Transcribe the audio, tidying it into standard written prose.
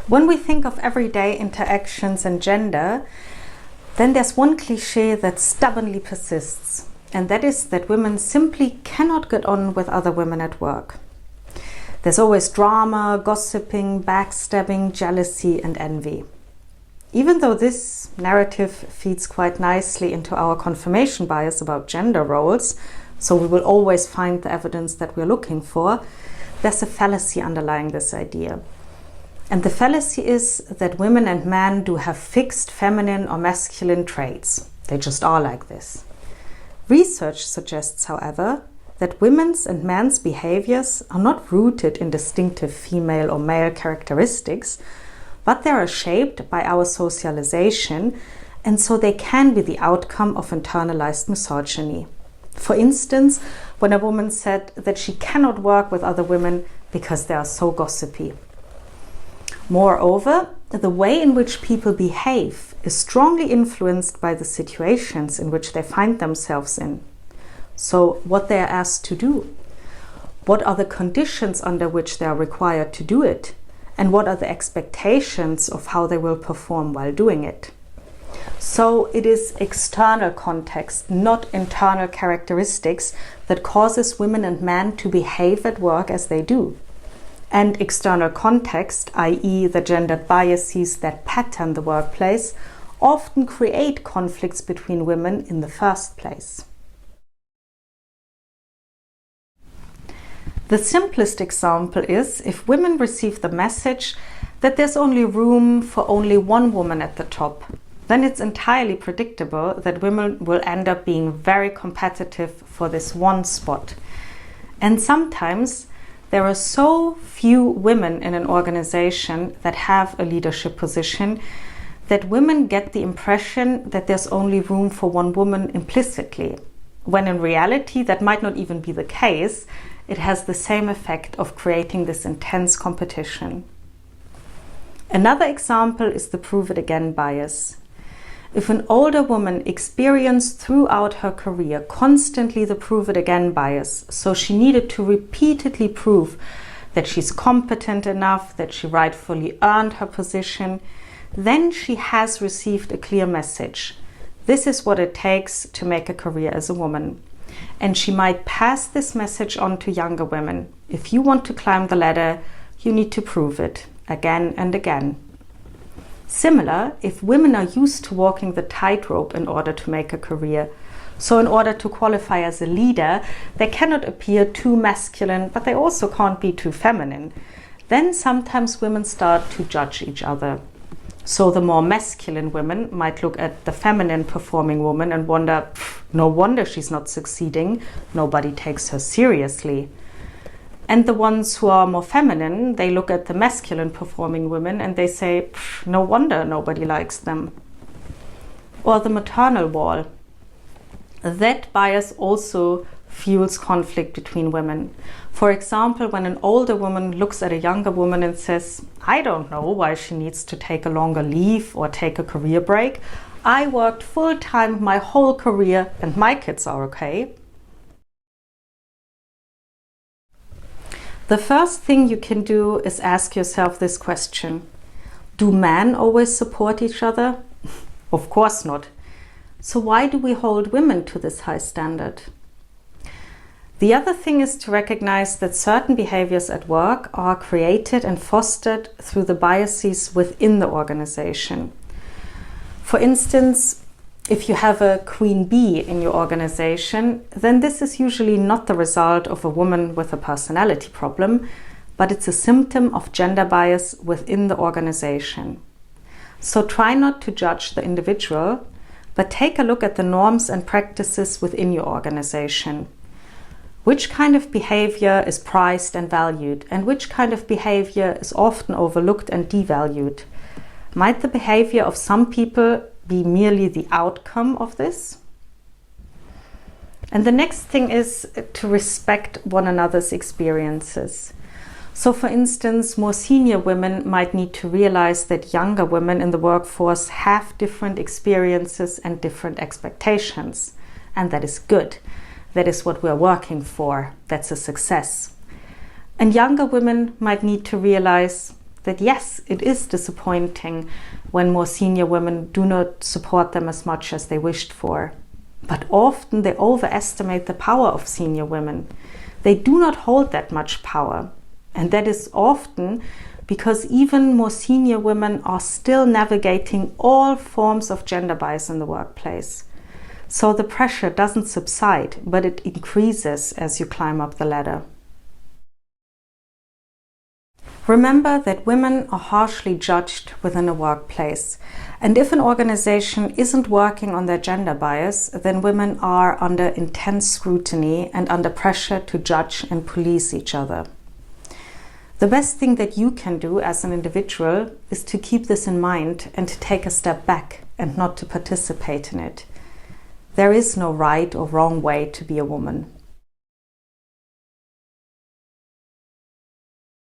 When we think of everyday interactions and gender, then there's one cliché that stubbornly persists, and that is that women simply cannot get on with other women at work. There's always drama, gossiping, backstabbing, jealousy, and envy. Even though this narrative feeds quite nicely into our confirmation bias about gender roles, so we will always find the evidence that we're looking for, there's a fallacy underlying this idea. And the fallacy is that women and men do have fixed feminine or masculine traits. They just are like this. Research suggests, however, that women's and men's behaviors are not rooted in distinctive female or male characteristics, but they are shaped by our socialization, and so they can be the outcome of internalized misogyny. For instance, when a woman said that she cannot work with other women because they are so gossipy. Moreover, the way in which people behave is strongly influenced by the situations in which they find themselves in. So, what they are asked to do, what are the conditions under which they are required to do it, and what are the expectations of how they will perform while doing it. So, it is external context, not internal characteristics, that causes women and men to behave at work as they do. And external context, i.e. the gendered biases that pattern the workplace, often create conflicts between women in the first place. The simplest example is if women receive the message that there's only room for only one woman at the top, then it's entirely predictable that women will end up being very competitive for this one spot. And sometimes there are so few women in an organization that have a leadership position that women get the impression that there's only room for one woman implicitly, when in reality that might not even be the case. It has the same effect of creating this intense competition. Another example is the prove it again bias. If an older woman experienced throughout her career constantly the prove it again bias, so she needed to repeatedly prove that she's competent enough, that she rightfully earned her position, then she has received a clear message. This is what it takes to make a career as a woman. And she might pass this message on to younger women. If you want to climb the ladder, you need to prove it again and again. Similar, if women are used to walking the tightrope in order to make a career, so in order to qualify as a leader, they cannot appear too masculine, but they also can't be too feminine, then sometimes women start to judge each other. So the more masculine women might look at the feminine performing woman and wonder, no wonder she's not succeeding, nobody takes her seriously. And the ones who are more feminine, they look at the masculine performing women and they say, no wonder nobody likes them. Or the maternal wall. That bias also fuels conflict between women. For example, when an older woman looks at a younger woman and says, I don't know why she needs to take a longer leave or take a career break. I worked full-time my whole career and my kids are okay. The first thing you can do is ask yourself this question. Do men always support each other? Of course not. So why do we hold women to this high standard? The other thing is to recognize that certain behaviors at work are created and fostered through the biases within the organization. For instance, if you have a queen bee in your organization, then this is usually not the result of a woman with a personality problem, but it's a symptom of gender bias within the organization. So try not to judge the individual, but take a look at the norms and practices within your organization. Which kind of behavior is prized and valued, and which kind of behavior is often overlooked and devalued? Might the behavior of some people be merely the outcome of this? And the next thing is to respect one another's experiences. So for instance, more senior women might need to realize that younger women in the workforce have different experiences and different expectations. And that is good. That is what we're working for. That's a success. And younger women might need to realize that yes, it is disappointing when more senior women do not support them as much as they wished for. But often they overestimate the power of senior women. They do not hold that much power. And that is often because even more senior women are still navigating all forms of gender bias in the workplace. So the pressure doesn't subside, but it increases as you climb up the ladder. Remember that women are harshly judged within a workplace. And if an organization isn't working on their gender bias, then women are under intense scrutiny and under pressure to judge and police each other. The best thing that you can do as an individual is to keep this in mind and to take a step back and not to participate in it. There is no right or wrong way to be a woman.